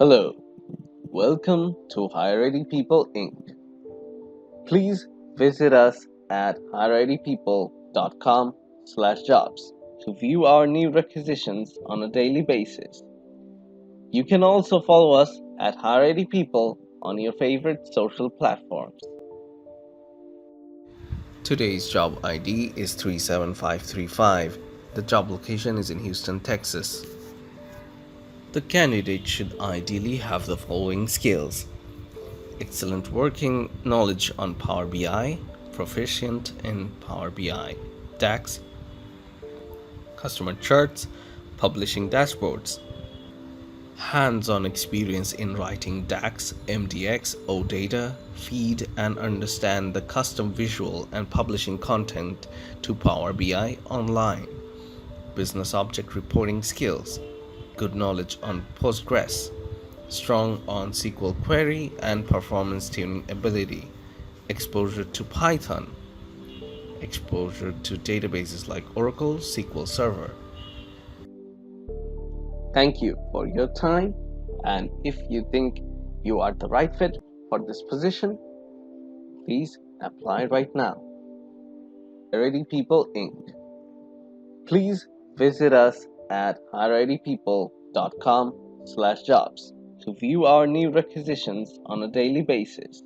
Hello, welcome to Hiring People Inc. Please visit us at hiringpeople.com/jobs to view our new requisitions on a daily basis. You can also follow us at Hiring People on your favorite social platforms. Today's job ID is 37535. The job location is in Houston, Texas. The candidate should ideally have the following skills: excellent working knowledge on Power BI, proficient in Power BI, DAX, customer charts, publishing dashboards, hands-on experience in writing DAX, MDX, OData, feed and understand the custom visual and publishing content to Power BI online, business object reporting skills, good knowledge on Postgres, strong on SQL query and performance tuning ability, exposure to Python, exposure to databases like Oracle, SQL Server. Thank you for your time, and if you think you are the right fit for this position, please apply right now. Hiring People Inc. Please visit us at hiringpeople.com/jobs to view our new requisitions on a daily basis.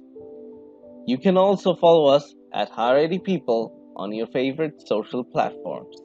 You can also follow us at Hiring People on your favorite social platforms.